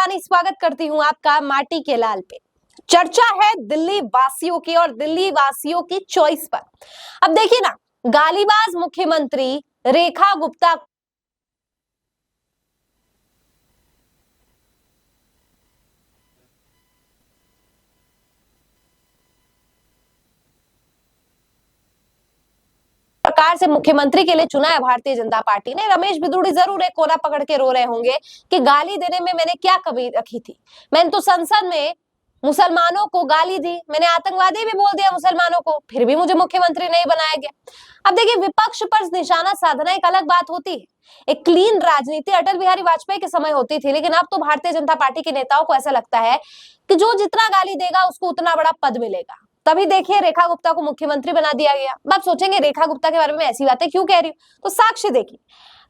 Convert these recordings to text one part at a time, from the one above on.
हिंदुस्तानी स्वागत करती हूँ आपका माटी के लाल पे। चर्चा है दिल्ली वासियों की और दिल्ली वासियों की चॉइस पर। अब देखिए ना, गालीबाज मुख्यमंत्री रेखा गुप्ता प्रकार से मुख्यमंत्री के लिए चुना है भारतीय जनता पार्टी ने। रमेश बिधूड़ी जरूर एक कोना पकड़ के रो रहे होंगे कि गाली देने में मैंने क्या कमी रखी थी। मैंने तो संसद में मुसलमानों को गाली दी, मैंने आतंकवादी भी बोल दिया मुसलमानों को, फिर भी मुझे मुख्यमंत्री नहीं बनाया गया। अब देखिए, विपक्ष पर निशाना साधना एक अलग बात होती है। एक क्लीन राजनीति अटल बिहारी वाजपेयी के समय होती थी, लेकिन अब तो भारतीय जनता पार्टी के नेताओं को ऐसा लगता है कि जो जितना गाली देगा उसको उतना बड़ा पद मिलेगा। तभी देखिए, रेखा गुप्ता को मुख्यमंत्री बना दिया गया। आप सोचेंगे रेखा गुप्ता के बारे में ऐसी बातें क्यों कह रही हूँ, तो साक्ष्य देखिए।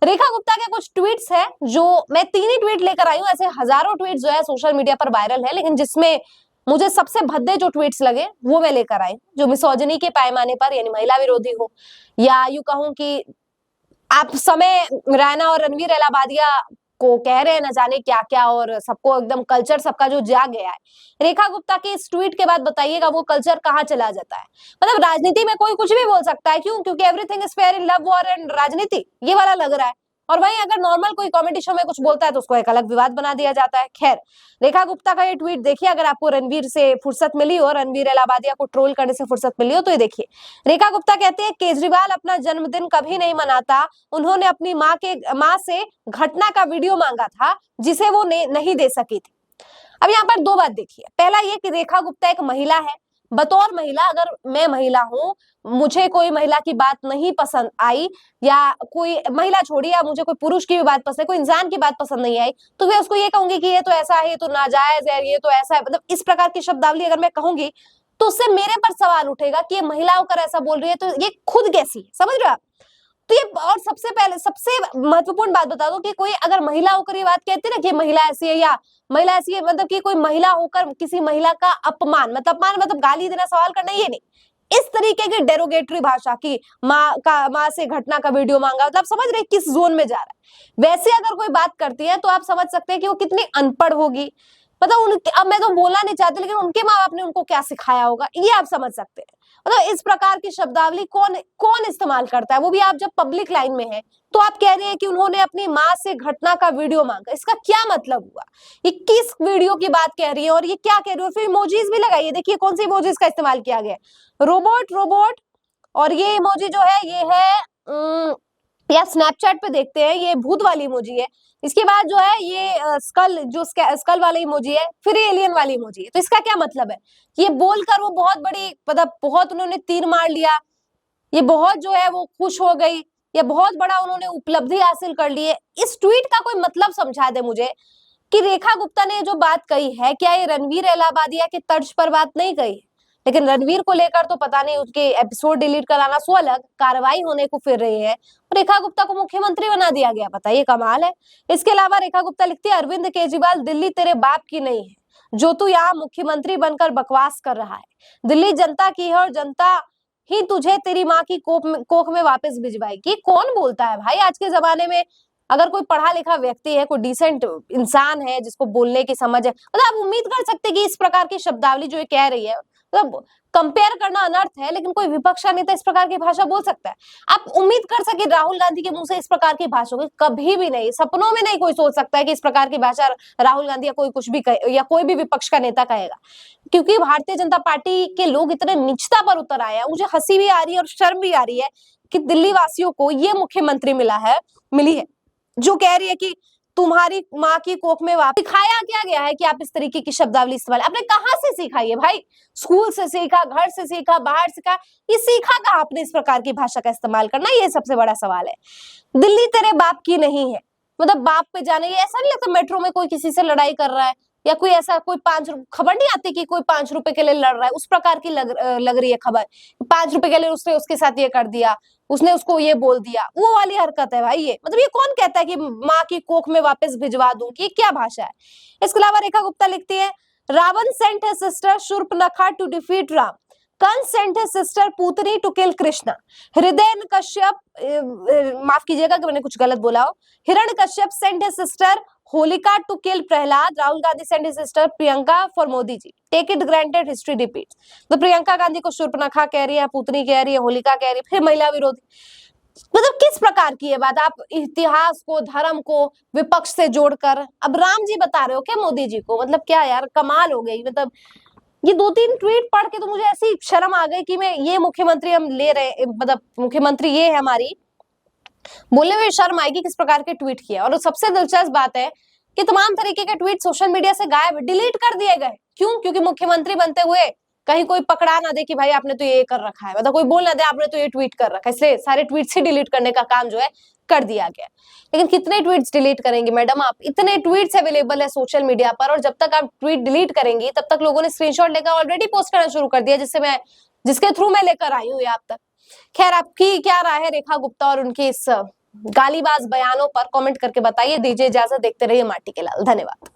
रेखा गुप्ता के कुछ ट्वीट्स हैं, जो मैं 3 ही ट्वीट लेकर आई हूँ। ऐसे हजारों ट्वीट जो है सोशल मीडिया पर वायरल है, लेकिन जिसमें मुझे सबसे भद्दे जो ट्वीट्स लगे वो मैं लेकर आई, जो मिसोजिनी के पैमाने पर यानी महिला विरोधी हो, या यूं कहूं कि आप समय रैना और रणवीर इलाहाबादिया को कह रहे हैं न जाने क्या क्या, और सबको एकदम कल्चर सबका जो जाग गया है। रेखा गुप्ता के इस ट्वीट के बाद बताइएगा वो कल्चर कहाँ चला जाता है। मतलब राजनीति में कोई कुछ भी बोल सकता है, क्यों? क्योंकि everything is fair in love war and राजनीति, ये वाला लग रहा है। और वहीं अगर नॉर्मल कोई कॉमेडी शो में कुछ बोलता है तो उसको एक अलग विवाद बना दिया जाता है। खैर, रेखा गुप्ता का ये ट्वीट देखिए, अगर आपको रणवीर से फुर्सत मिली हो, रणवीर इलाहाबादिया को ट्रोल करने से फुर्सत मिली हो, तो ये देखिए। रेखा गुप्ता कहते हैं, केजरीवाल अपना जन्मदिन कभी नहीं मनाता। उन्होंने अपनी माँ से घटना का वीडियो मांगा था जिसे वो नहीं दे सकी थी। अब यहाँ पर 2 बात देखिए। पहला ये कि रेखा गुप्ता एक महिला है। बतौर महिला, अगर मैं महिला हूं, मुझे कोई महिला की बात नहीं पसंद आई, या कोई महिला छोड़िए, या मुझे कोई पुरुष की भी बात पसंद, कोई इंसान की बात पसंद नहीं आई, तो मैं उसको ये कहूंगी कि ये तो ऐसा है, ये तो नाजायज है, ये तो ऐसा है। मतलब इस प्रकार की शब्दावली अगर मैं कहूंगी तो उससे मेरे पर सवाल उठेगा कि ये महिला होकर ऐसा बोल रही है, तो ये खुद कैसी है, समझ रहे हो आप? तो ये, और सबसे पहले सबसे महत्वपूर्ण बात बता दो कि कोई अगर महिला होकर ये बात कहती है ना कि महिला ऐसी है या महिला ऐसी है, मतलब कि कोई महिला होकर किसी महिला का अपमान मतलब गाली देना, सवाल करना, ये नहीं। इस तरीके की डेरोगेटरी भाषा की माँ से घटना का वीडियो मांगा, मतलब समझ रहे किस जोन में जा रहा है। वैसे अगर कोई बात करती है तो आप समझ सकते हैं कि वो कितनी अनपढ़ होगी। मतलब अब मैं तो बोलना नहीं चाहती, लेकिन उनके माँ बाप ने उनको क्या सिखाया होगा, ये आप समझ सकते हैं। मतलब इस प्रकार की शब्दावली कौन कौन इस्तेमाल करता है, वो भी आप जब पब्लिक लाइन में है। तो आप कह रहे हैं कि उन्होंने अपनी माँ से घटना का वीडियो मांगा, इसका क्या मतलब हुआ? ये किस वीडियो की बात कह रही है और ये क्या कह रही है? फिर इमोजीज भी लगाइए, देखिए कौन सी इमोजीज का इस्तेमाल किया गया है। रोबोट रोबोट, और ये इमोजी जो है ये है या स्नैपचैट पे देखते हैं, ये भूत वाली इमोजी है। इसके बाद जो है ये स्कल वाली इमोजी है, फिर ये एलियन वाली इमोजी है। तो इसका क्या मतलब है? ये बोलकर वो बहुत बड़ी, मतलब बहुत उन्होंने तीर मार लिया, ये बहुत जो है वो खुश हो गई, या बहुत बड़ा उन्होंने उपलब्धि हासिल कर ली है। इस ट्वीट का कोई मतलब समझा दे मुझे कि रेखा गुप्ता ने जो बात कही है, क्या ये रणवीर इलाहाबादिया के तर्ज पर बात नहीं कही? लेकिन रणवीर को लेकर तो पता नहीं, उसके एपिसोड डिलीट कराना सो अलग, कार्रवाई होने को फिर रही है। रेखा गुप्ता को मुख्यमंत्री बना दिया गया, पता ये कमाल है। इसके अलावा रेखा गुप्ता लिखती है, अरविंद केजरीवाल दिल्ली तेरे बाप की नहीं है, जो तू यहाँ मुख्यमंत्री बनकर बकवास कर रहा है। दिल्ली जनता की है और जनता ही तुझे तेरी माँ की कोख में वापस भिजवाएगी। कौन बोलता है भाई आज के जमाने में? अगर कोई पढ़ा लिखा व्यक्ति है, कोई डिसेंट इंसान है जिसको बोलने की समझ है, मतलब आप उम्मीद कर सकते हैं कि इस प्रकार की शब्दावली जो ये कह रही है, मतलब कंपेयर करना अनर्थ है, लेकिन कोई विपक्ष का नेता इस प्रकार की भाषा बोल सकता है? आप उम्मीद कर सके राहुल गांधी के मुंह से इस प्रकार की भाषा होगी? कभी भी नहीं, सपनों में नहीं कोई सोच सकता है कि इस प्रकार की भाषा राहुल गांधी या कोई कुछ भी कहे, या कोई भी विपक्ष का नेता कहेगा। क्योंकि भारतीय जनता पार्टी के लोग इतने नीचता पर उतर आए हैं। मुझे हंसी भी आ रही है और शर्म भी आ रही है कि दिल्ली वासियों को ये मुख्यमंत्री मिली है जो कह रही है कि तुम्हारी माँ की कोख में वापस। सिखाया क्या गया है कि आप इस तरीके की शब्दावली इस्तेमाल, आपने कहाँ से सीखा ये भाई? स्कूल से सीखा, घर से सीखा, बाहर सीखा? ये सीखा कहाँ आपने इस प्रकार की भाषा का इस्तेमाल करना? ये सबसे बड़ा सवाल है। दिल्ली तेरे बाप की नहीं है, मतलब बाप पे जाने, ये ऐसा नहीं लगता मेट्रो में कोई किसी से लड़ाई कर रहा है, या कोई ऐसा कोई खबर नहीं आती कि कोई 5 रुपए के लिए लड़ रहा है, उस प्रकार की लग रही है खबर। 5 रुपए के लिए उसने उसके साथ ये कर दिया, उसने उसको ये बोल दिया, वो वाली हरकत है भाई ये। मतलब ये कौन कहता है कि माँ की कोख में वापस भिजवा दूं? कि क्या भाषा है? इसके अलावा रेखा गुप्ता लिखती है, Ravan sent his sister Shurpanakha to defeat Ram, Kans sent his sister Putani to kill Krishna, Hriday Kashyap, माफ कीजिएगा कि मैंने कुछ गलत बोला हो, Hiran Kashyap sent his sister Holika to kill Prahlad, Rahul Gandhi send his sister Priyanka for Modi ji, take it granted history repeats. तो प्रियंका गांधी को शूर्पणखा कह रही है, पुतनी कह रही है, होलिका कह रही है, फिर महिला विरोधी। मतलब किस प्रकार की है बात, आप इतिहास को, धर्म को विपक्ष से जोड़कर अब राम जी बता रहे हो क्या मोदी जी को? मतलब क्या यार, कमाल हो गई। मतलब ये 2-3 ट्वीट पढ़ के तो मुझे ऐसी शर्म आ गई कि मैं ये मुख्यमंत्री हम ले रहे, मतलब मुख्यमंत्री ये है हमारी, बोलने में शर्म आएगी किस प्रकार के ट्वीट किया। और सबसे दिलचस्प बात है कि तमाम तरीके के ट्वीट सोशल मीडिया से गायब, डिलीट कर दिए गए। क्यों? क्योंकि मुख्यमंत्री बनते हुए कहीं कोई पकड़ा ना दे कि भाई आपने तो ये कर रखा है, मतलब कोई बोल ना दे आपने तो ये ट्वीट कर रखा है, इसलिए सारे ट्वीट से डिलीट करने का काम जो है कर दिया गया। लेकिन कितने ट्वीट्स डिलीट करेंगे मैडम आप? इतने ट्वीट्स अवेलेबल है सोशल मीडिया पर, और जब तक आप ट्वीट डिलीट करेंगी तब तक लोगों ने स्क्रीनशॉट लेकर ऑलरेडी पोस्ट करना शुरू कर दिया, जिसके थ्रू मैं लेकर आई हूँ आप तक। खैर, आपकी क्या राय है रेखा गुप्ता और उनके इस गालीबाज बयानों पर? कमेंट करके बताइए। दीजिए इजाजत, देखते रहिए माटी के लाल। धन्यवाद।